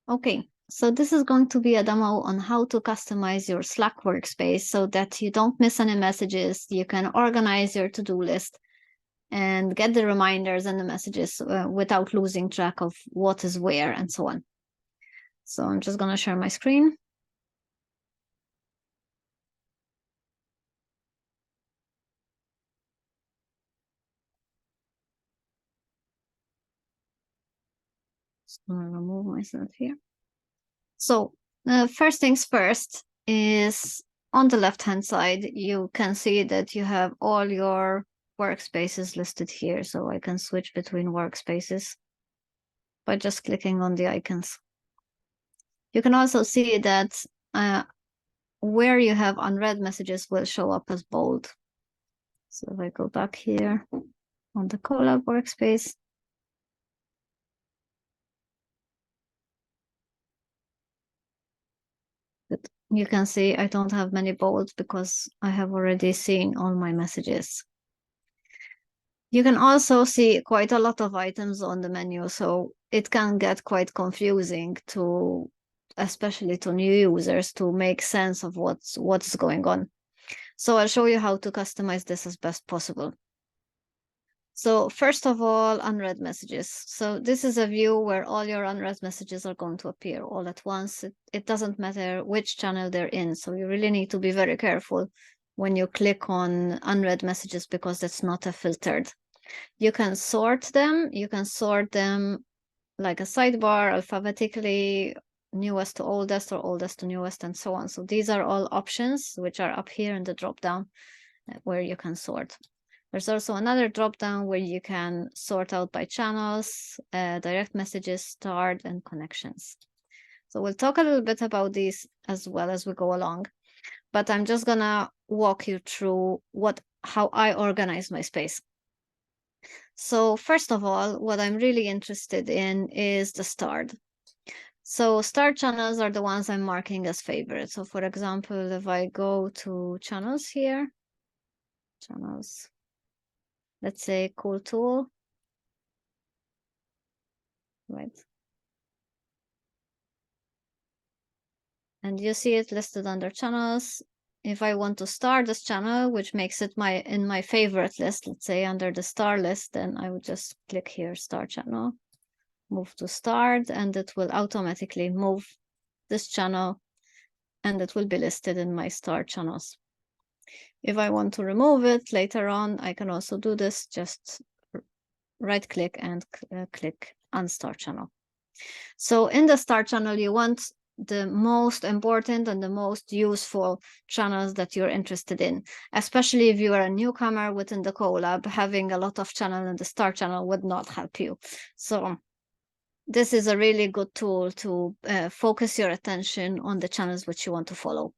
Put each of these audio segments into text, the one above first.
Okay, so this is going to be a demo on how to customize your Slack workspace so that you don't miss any messages. You can organize your to-do list and get the reminders and the messages without losing track of what is where and so on. So I'm just going to share my screen. Just going to remove myself here. So first things first is on the left-hand side, you can see that you have all your workspaces listed here. So I can switch between workspaces by just clicking on the icons. You can also see that where you have unread messages will show up as bold. So if I go back here on the Colab workspace, you can see I don't have many bolds because I have already seen all my messages. You can also see quite a lot of items on the menu, so it can get quite confusing to, especially to new users, to make sense of what's going on. So I'll show you how to customize this as best possible. So first of all, unread messages. So this is a view where all your unread messages are going to appear all at once. It doesn't matter which channel they're in. So you really need to be very careful when you click on unread messages because that's not a filtered. You can sort them. You can sort them like a sidebar alphabetically, newest to oldest or oldest to newest and so on. So these are all options which are up here in the drop down where you can sort. There's also another drop down where you can sort out by channels, direct messages, start, and connections. So we'll talk a little bit about these as well as we go along, but I'm just gonna walk you through how I organize my space. So first of all, what I'm really interested in is the start. So start channels are the ones I'm marking as favorites. So for example, if I go to channels here, channels, let's say cool tool, right? And you see it listed under channels. If I want to start this channel, which makes it in my favorite list, let's say under the star list, then I would just click here, start channel, move to start, and it will automatically move this channel and it will be listed in my start channels. If I want to remove it later on, I can also do this, just right click and click unstart channel. So in the start channel, you want the most important and the most useful channels that you're interested in, especially if you are a newcomer within the Colab. Having a lot of channel in the start channel would not help you. So this is a really good tool to focus your attention on the channels which you want to follow.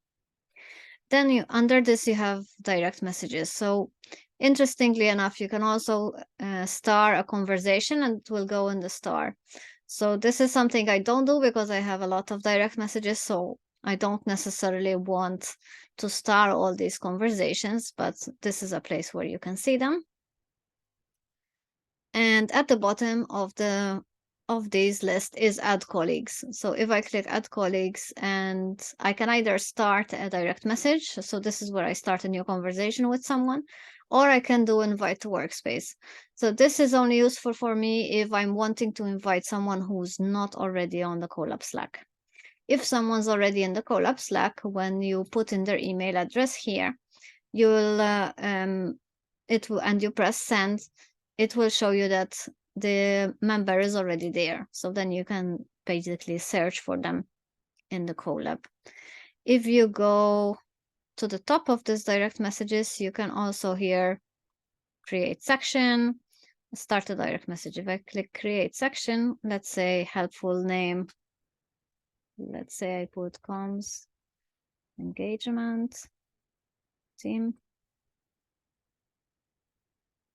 Then under this, you have direct messages. So interestingly enough, you can also star a conversation and it will go in the star. So this is something I don't do because I have a lot of direct messages. So I don't necessarily want to star all these conversations, but this is a place where you can see them. And at the bottom of this list is add colleagues. So if I click add colleagues, and I can either start a direct message, so this is where I start a new conversation with someone, or I can do invite to workspace. So this is only useful for me if I'm wanting to invite someone who's not already on the Colab Slack. If someone's already in the Colab Slack, when you put in their email address here, you'll and you press send, it will show you that the member is already there. So then you can basically search for them in the Colab. If you go to the top of this direct messages, you can also here create section, start a direct message. If I click create section, let's say helpful name, let's say I put comms engagement team.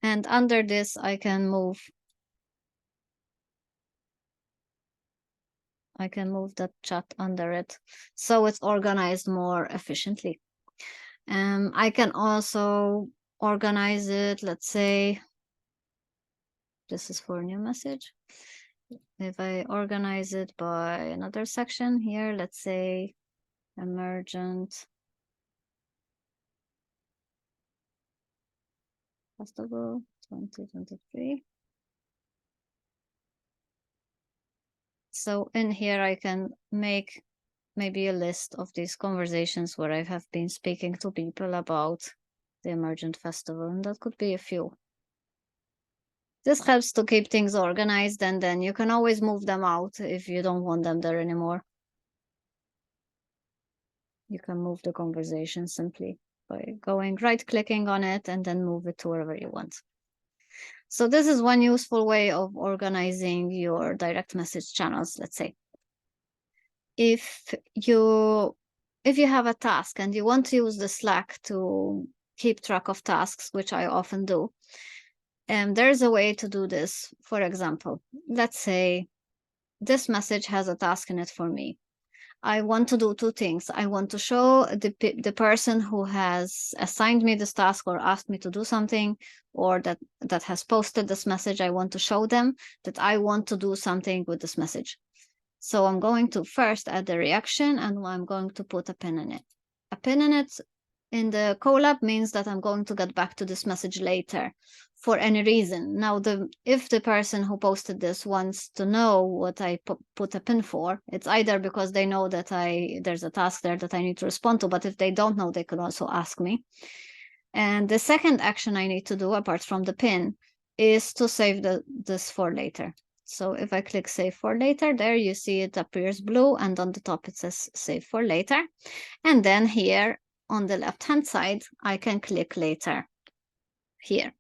And under this, I can move that chat under it, so it's organized more efficiently. I can also organize it, let's say, this is for a new message. If I organize it by another section here, let's say emergent festival 2023. So in here, I can make maybe a list of these conversations where I have been speaking to people about the emergent festival, and that could be a few. This helps to keep things organized, and then you can always move them out if you don't want them there anymore. You can move the conversation simply by going right-clicking on it and then move it to wherever you want. So this is one useful way of organizing your direct message channels, let's say. If you have a task and you want to use the Slack to keep track of tasks, which I often do, there's a way to do this. For example, let's say this message has a task in it for me. I want to do two things. I want to show the person who has assigned me this task or asked me to do something, or that has posted this message. I want to show them that I want to do something with this message. So I'm going to first add the reaction, and I'm going to put a pin in it. A pin in it in the collab means that I'm going to get back to this message later for any reason. Now, if the person who posted this wants to know what I put a pin for, it's either because they know that there's a task there that I need to respond to, but if they don't know, they could also ask me. And the second action I need to do, apart from the pin, is to save this for later. So if I click save for later, there you see it appears blue, and on the top it says save for later. And then here on the left-hand side, I can click later here.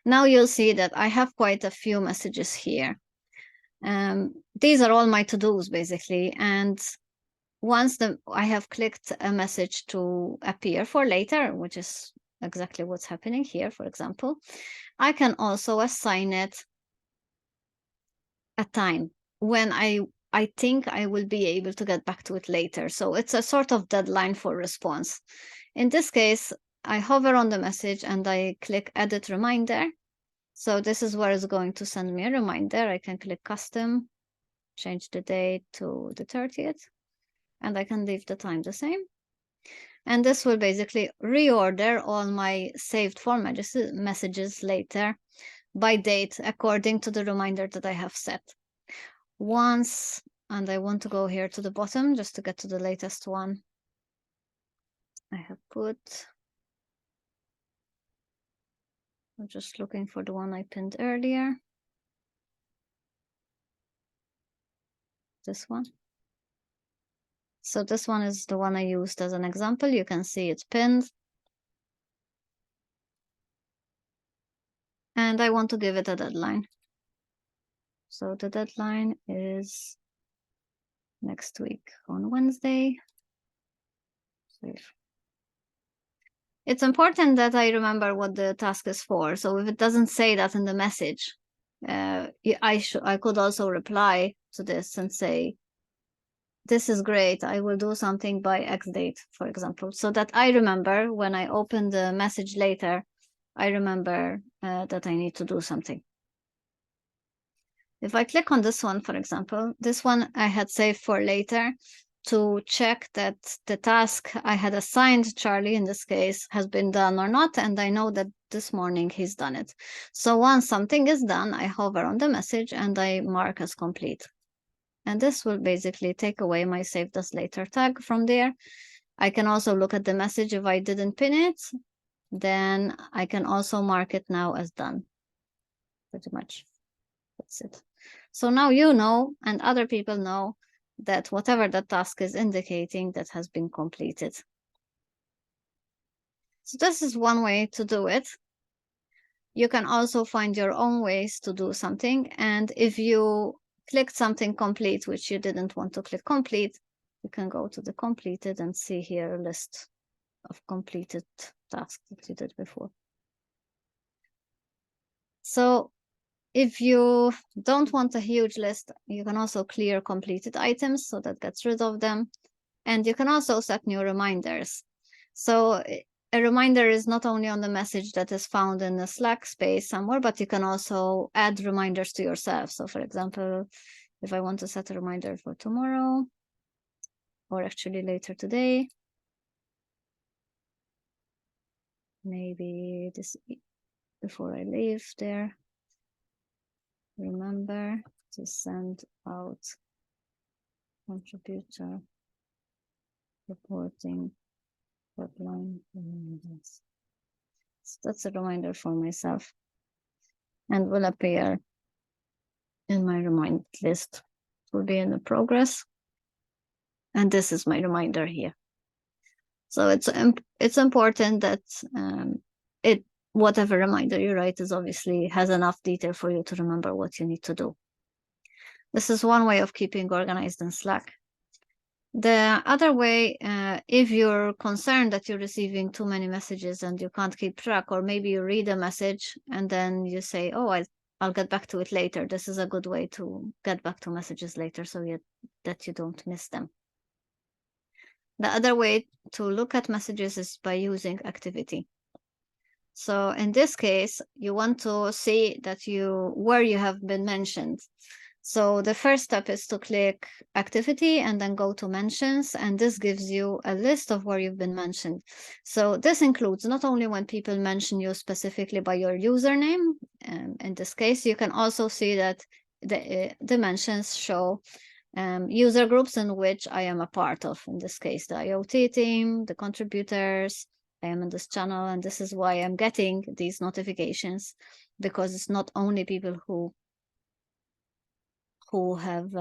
Now you'll see that I have quite a few messages here. These are all my to-dos basically. And once I have clicked a message to appear for later, which is exactly what's happening here, for example, I can also assign it a time when I think I will be able to get back to it later. So it's a sort of deadline for response. In this case, I hover on the message and I click edit reminder. So this is where it's going to send me a reminder. I can click custom, change the date to the 30th, and I can leave the time the same. And this will basically reorder all my saved for messages later by date according to the reminder that I have set. Once, and I want to go here to the bottom just to get to the latest one. I have put, I'm just looking for the one I pinned earlier. This one. So this one is the one I used as an example. You can see it's pinned. And I want to give it a deadline. So the deadline is next week on Wednesday. Save. It's important that I remember what the task is for. So if it doesn't say that in the message, I could also reply to this and say, this is great, I will do something by X date, for example, so that I remember when I open the message later, I remember that I need to do something. If I click on this one, for example, this one I had saved for later to check that the task I had assigned Charlie in this case has been done or not, and I know that this morning he's done it. So once something is done, I hover on the message and I mark as complete. And this will basically take away my saved as later tag from there. I can also look at the message. If I didn't pin it, then I can also mark it now as done. Pretty much. That's it. So now you know, and other people know, that whatever the task is indicating, that has been completed. So this is one way to do it. You can also find your own ways to do something. And if you clicked something complete, which you didn't want to click complete, you can go to the completed and see here a list of completed tasks that you did before. So if you don't want a huge list, you can also clear completed items, so that gets rid of them. And you can also set new reminders. So a reminder is not only on the message that is found in the Slack space somewhere, but you can also add reminders to yourself. So for example, if I want to set a reminder for tomorrow, or actually later today, maybe this before I leave there, remember to send out contributor reporting deadline reminders. So that's a reminder for myself and will appear in my remind list. It will be in the progress. And this is my reminder here. So it's important that whatever reminder you write is obviously has enough detail for you to remember what you need to do. This is one way of keeping organized in Slack. The other way, if you're concerned that you're receiving too many messages and you can't keep track, or maybe you read a message and then you say, oh, I'll get back to it later. This is a good way to get back to messages later so that you don't miss them. The other way to look at messages is by using activity. So in this case, you want to see that where you have been mentioned. So the first step is to click activity and then go to mentions. And this gives you a list of where you've been mentioned. So this includes not only when people mention you specifically by your username. In this case, you can also see that the mentions show user groups in which I am a part of. In this case, the IoT team, the contributors, I am in this channel, and this is why I'm getting these notifications, because it's not only people who have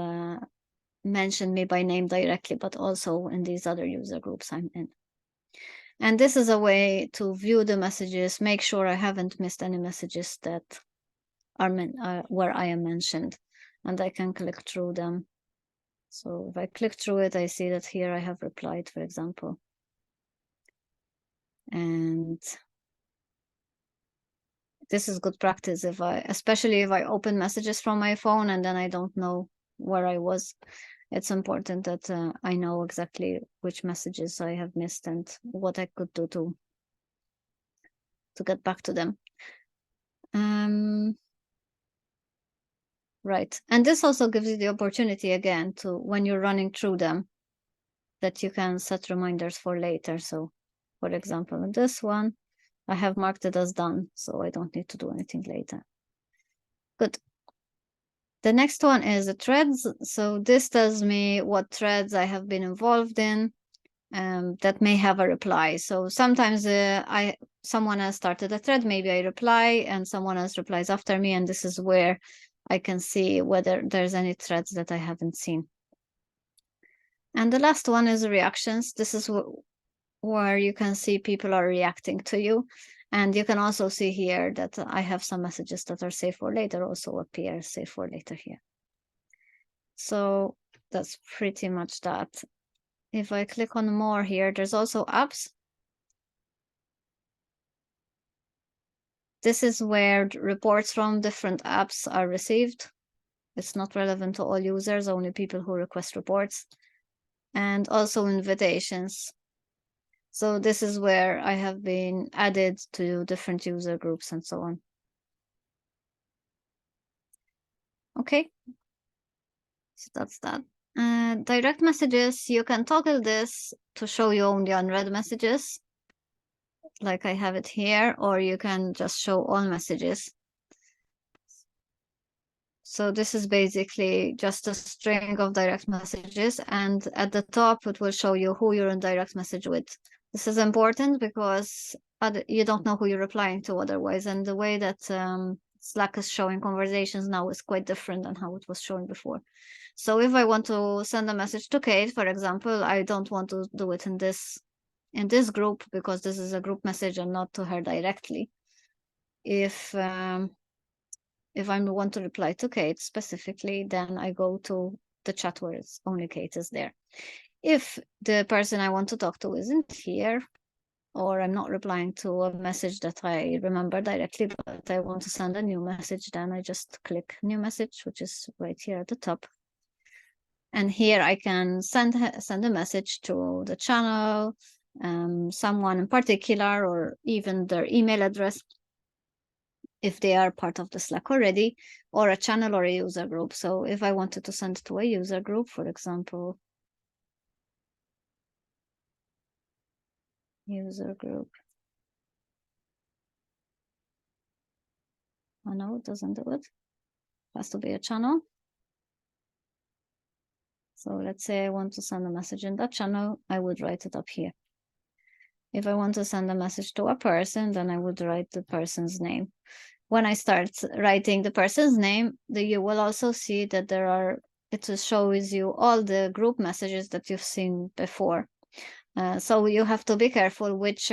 mentioned me by name directly, but also in these other user groups I'm in. And this is a way to view the messages, make sure I haven't missed any messages that are where I am mentioned, and I can click through them. So if I click through it, I see that here I have replied, for example. And this is good practice especially if I open messages from my phone and then I don't know where I was. It's important that I know exactly which messages I have missed and what I could do to get back to them. Right. And this also gives you the opportunity again to, when you're running through them, that you can set reminders for later. So for example, in this one, I have marked it as done, so I don't need to do anything later. Good. The next one is the threads. So this tells me what threads I have been involved in that may have a reply. So sometimes someone else started a thread, maybe I reply and someone else replies after me, and this is where I can see whether there's any threads that I haven't seen. And the last one is reactions. This is where you can see people are reacting to you. And you can also see here that I have some messages that are saved for later also appear saved for later here. So that's pretty much that. If I click on more here, there's also apps. This is where reports from different apps are received. It's not relevant to all users, only people who request reports. And also invitations. So this is where I have been added to different user groups and so on. Okay, so that's that. Direct messages, you can toggle this to show you only unread messages, like I have it here, or you can just show all messages. So this is basically just a string of direct messages, and at the top it will show you who you're in direct message with. This is important because you don't know who you're replying to otherwise, and the way that Slack is showing conversations now is quite different than how it was showing before. So if I want to send a message to Kate, for example, I don't want to do it in this group because this is a group message and not to her directly. If I want to reply to Kate specifically, then I go to the chat where it's only Kate is there. If the person I want to talk to isn't here, or I'm not replying to a message that I remember directly, but I want to send a new message, then I just click new message, which is right here at the top. And here I can send a message to the channel, someone in particular, or even their email address if they are part of the Slack already, or a channel or a user group. So if I wanted to send to a user group, for example, user group. Oh no, it doesn't do it. It has to be a channel. So let's say I want to send a message in that channel, I would write it up here. If I want to send a message to a person, then I would write the person's name. When I start writing the person's name, you will also see that it shows you all the group messages that you've seen before. So you have to be careful which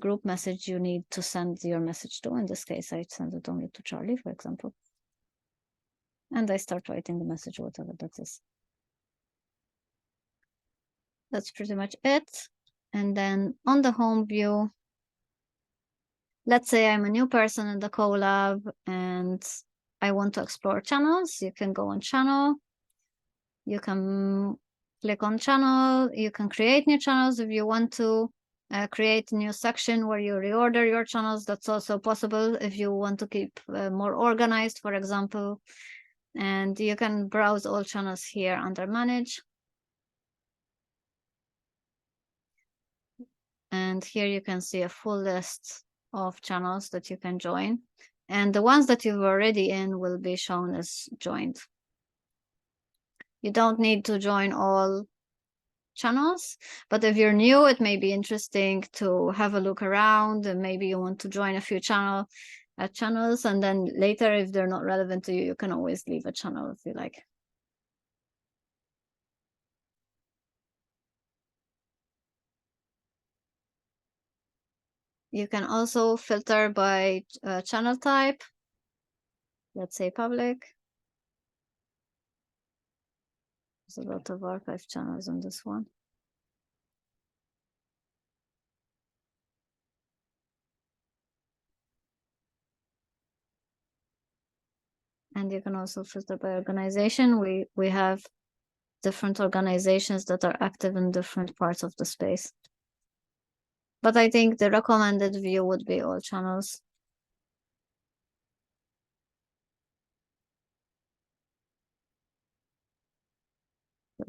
group message you need to send your message to. In this case, I send it only to Charlie, for example. And I start writing the message, whatever that is. That's pretty much it. And then on the home view, let's say I'm a new person in the collab and I want to explore channels. You can go on channel. You can click on channel. You can create new channels if you want to. Create a new section where you reorder your channels. That's also possible if you want to keep more organized, for example. And you can browse all channels here under manage. And here you can see a full list of channels that you can join. And the ones that you're already in will be shown as joined. You don't need to join all channels, but if you're new, it may be interesting to have a look around, and maybe you want to join a few channels, and then later, if they're not relevant to you, you can always leave a channel if you like. You can also filter by channel type. Let's say public. There's a lot of archive channels on this one. And you can also filter by organization. We have different organizations that are active in different parts of the space. But I think the recommended view would be all channels.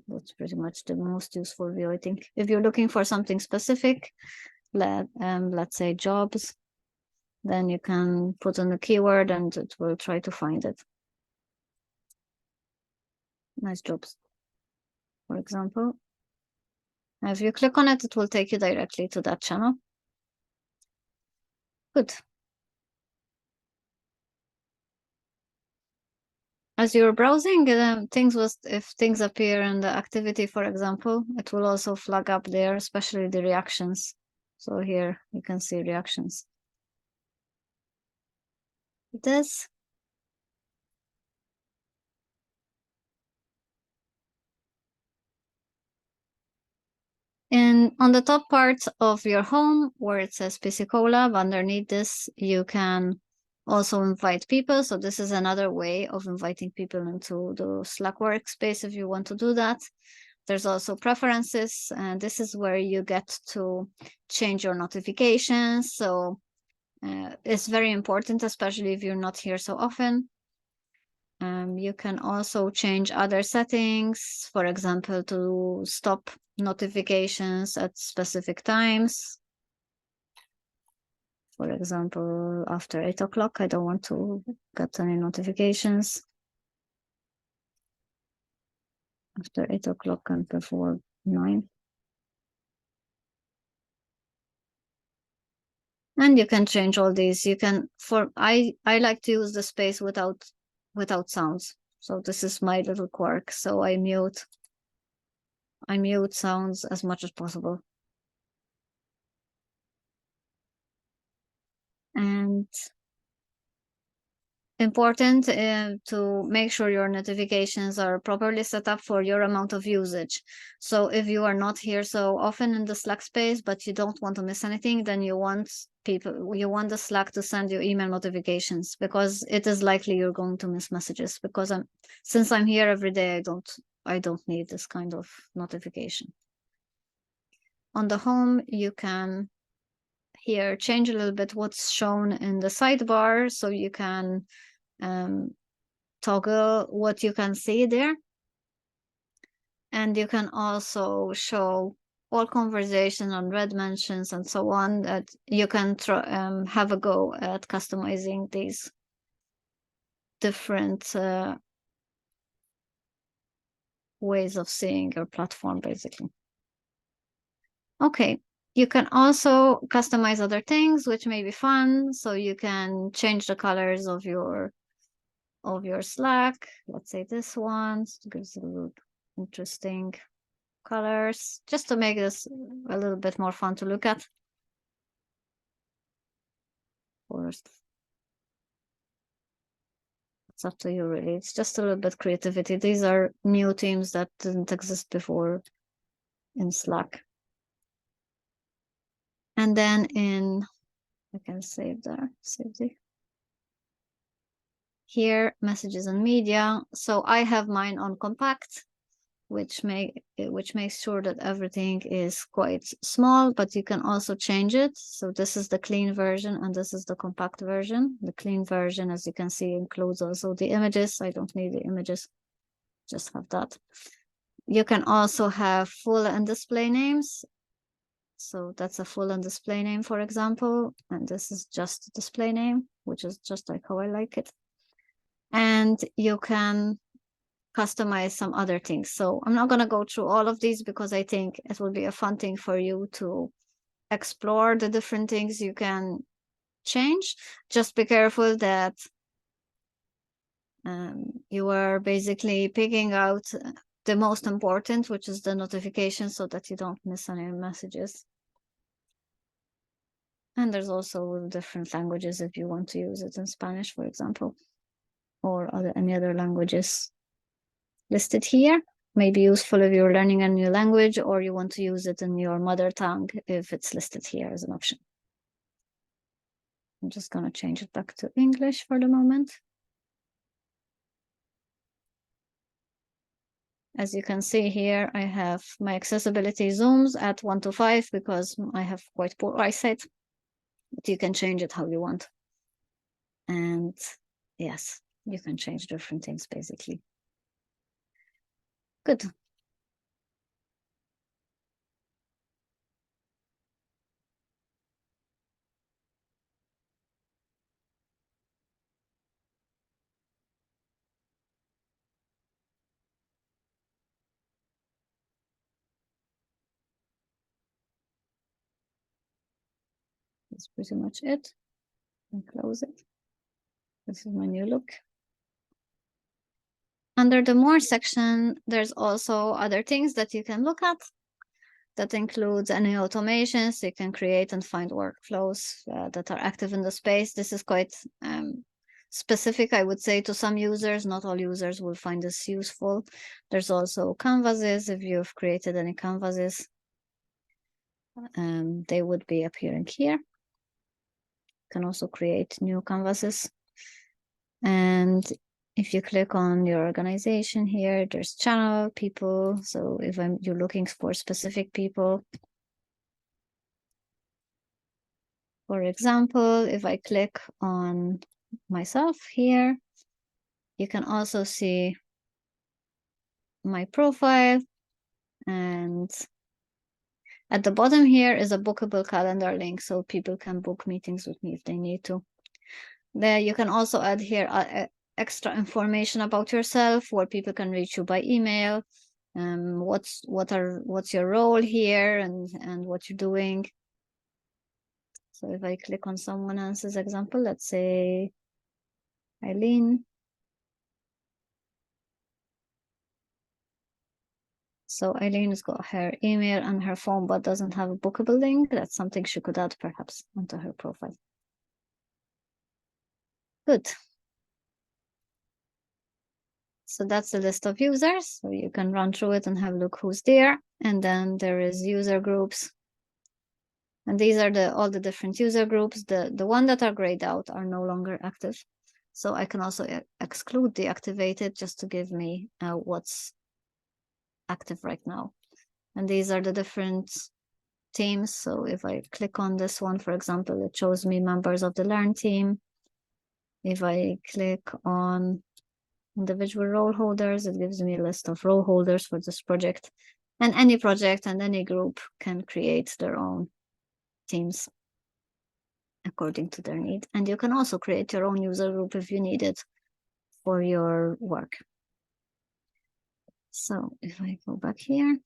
That's pretty much the most useful view, I think. If you're looking for something specific, let's say jobs, then you can put in a keyword and it will try to find it. Nice jobs, for example. If you click on it, it will take you directly to that channel. Good. As you're browsing, if things appear in the activity, for example, it will also flag up there, especially the reactions. So here you can see reactions. This. And on the top part of your home, where it says PC Collab, underneath this, you can also invite people. So this is another way of inviting people into the Slack workspace if you want to do that. There's also preferences, and this is where you get to change your notifications. So it's very important, especially if you're not here so often. You can also change other settings, for example, to stop notifications at specific times. For example, after 8 o'clock, I don't want to get any notifications. After 8 o'clock and before 9. And you can change all these. You can, I like to use the space without sounds. So this is my little quirk. So I mute sounds as much as possible. And important to make sure your notifications are properly set up for your amount of usage. So if you are not here so often in the Slack space, but you don't want to miss anything, then you want the Slack to send you email notifications, because it is likely you're going to miss messages, because since I'm here every day, I don't need this kind of notification. On the home, you can here change a little bit what's shown in the sidebar, so you can toggle what you can see there. And you can also show all conversation on read mentions and so on, that you can have a go at customizing these different ways of seeing your platform, basically. Okay, you can also customize other things, which may be fun. So you can change the colors of your Slack. Let's say this one, so it gives a little interesting colors, just to make this a little bit more fun to look at. First, it's up to you, really. It's just a little bit creativity. These are new themes that didn't exist before in Slack. And then I can save there, save the here, messages and media. So I have mine on compact, which makes sure that everything is quite small, but you can also change it. So this is the clean version and this is the compact version. The clean version, as you can see, includes also the images. I don't need the images, just have that. You can also have full and display names. So that's a full and display name, for example, and this is just a display name, which is just like how I like it. And you can customize some other things. So I'm not going to go through all of these because I think it will be a fun thing for you to explore the different things you can change. Just be careful that you are basically picking out the most important, which is the notification, so that you don't miss any messages. And there's also different languages if you want to use it in Spanish, for example, or any other languages listed here. May be useful if you're learning a new language or you want to use it in your mother tongue if it's listed here as an option. I'm just going to change it back to English for the moment. As you can see here, I have my accessibility zooms at 1 to 5 because I have quite poor eyesight, but you can change it how you want. And yes, you can change different things basically. Good. That's pretty much it. And close it. This is my new look. Under the more section, there's also other things that you can look at. That includes any automations. You can create and find workflows that are active in the space. This is quite specific, I would say, to some users. Not all users will find this useful. There's also canvases. If you've created any canvases, they would be appearing here. You can also create new canvases. And if you click on your organization here, there's channel people. So if you're looking for specific people, for example, if I click on myself here, you can also see my profile, and at the bottom here is a bookable calendar link, so people can book meetings with me if they need to. There you can also add here extra information about yourself, where people can reach you by email, what's your role here and what you're doing. So if I click on someone else's example, let's say Eileen. So Eileen has got her email and her phone, but doesn't have a bookable link. That's something she could add perhaps onto her profile. Good. So that's the list of users. So you can run through it and have a look who's there. And then there is user groups. And these are all the different user groups. The one that are grayed out are no longer active. So I can also exclude the activated just to give me what's active right now. And these are the different teams. So if I click on this one, for example, it shows me members of the Learn team. If I click on individual role holders, it gives me a list of role holders for this project. And any project and any group can create their own teams according to their need. And you can also create your own user group if you need it for your work. So if I go back here,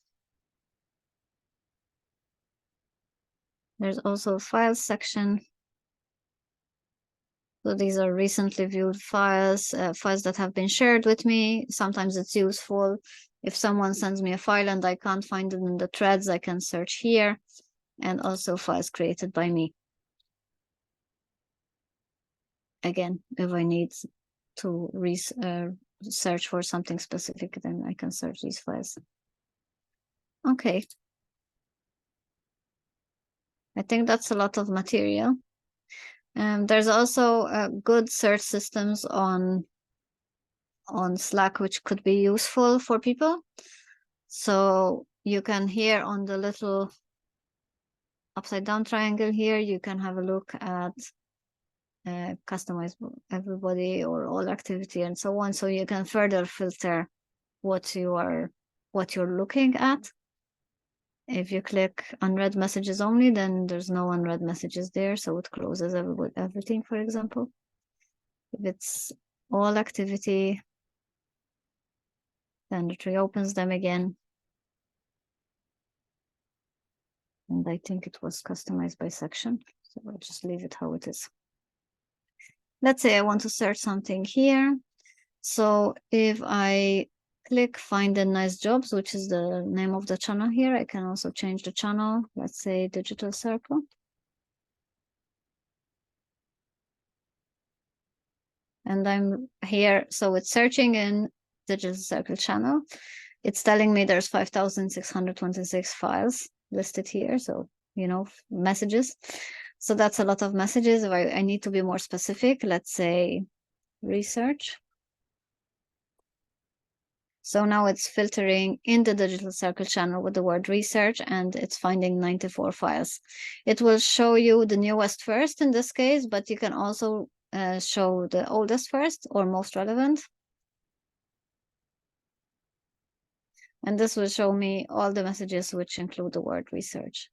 there's also a files section. So these are recently viewed files, files that have been shared with me. Sometimes it's useful. If someone sends me a file and I can't find it in the threads, I can search here, and also files created by me. Again, if I need to search for something specific, then I can search these files. Okay. I think that's a lot of material. There's also good search systems on Slack, which could be useful for people. So you can here on the little upside down triangle here, you can have a look at customize everybody or all activity and so on. So you can further filter what you're looking at. If you click unread messages only, then there's no unread messages there. So it closes everything, for example. If it's all activity, then it reopens them again. And I think it was customized by section. So I'll just leave it how it is. Let's say I want to search something here. So if I click find the nice jobs, which is the name of the channel here, I can also change the channel. Let's say digital circle. And I'm here. So it's searching in digital circle channel. It's telling me there's 5,626 files listed here. So, messages. So that's a lot of messages. If I need to be more specific, let's say research. So now it's filtering in the digital circle channel with the word research, and it's finding 94 files. It will show you the newest first in this case, but you can also show the oldest first or most relevant. And this will show me all the messages which include the word research.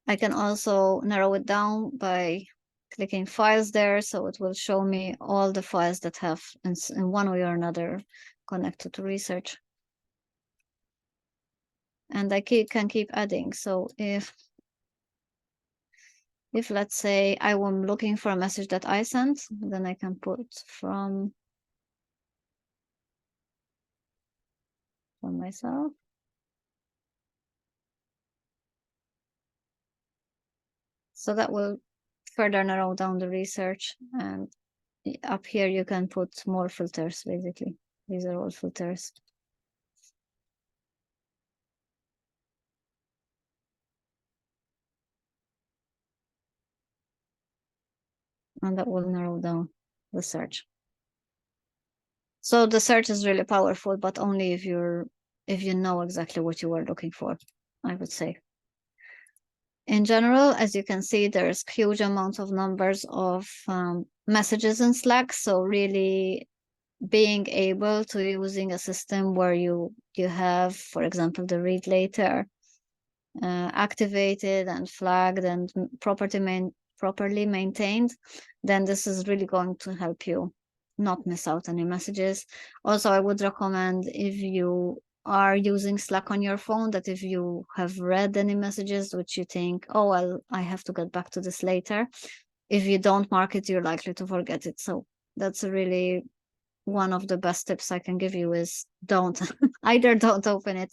I can also narrow it down by clicking files there. So it will show me all the files that have in one way or another connected to research. And I can keep adding. So if let's say I am looking for a message that I sent, then I can put from myself. So that will further narrow down the research. And up here, you can put more filters, basically. These are all filters. And that will narrow down the search. So the search is really powerful, but only if you know exactly what you are looking for, I would say. In general, as you can see, there's huge amounts of numbers of messages in Slack. So really being able to using a system where you have, for example, the read later activated and flagged and properly maintained, then this is really going to help you not miss out any messages. Also, I would recommend, if you are using Slack on your phone, that if you have read any messages which you think, oh, well, I have to get back to this later, if you don't mark it, you're likely to forget it. So that's really one of the best tips I can give you, is don't either don't open it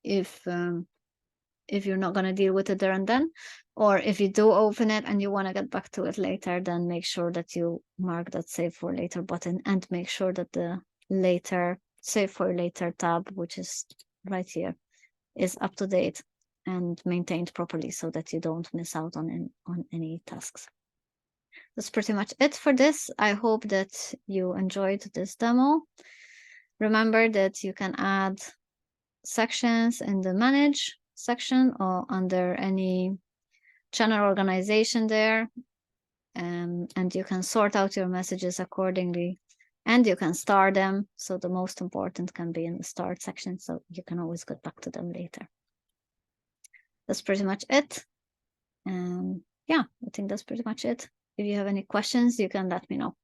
if you're not going to deal with it there and then, or if you do open it and you want to get back to it later, then make sure that you mark that save for later button, and make sure that the later save for later tab, which is right here, is up to date and maintained properly, so that you don't miss out on any tasks. That's pretty much it for this. I hope that you enjoyed this demo. Remember that you can add sections in the manage section or under any channel organization there. And you can sort out your messages accordingly, and you can star them. So the most important can be in the start section, so you can always get back to them later. That's pretty much it. Yeah, I think that's pretty much it. If you have any questions, you can let me know.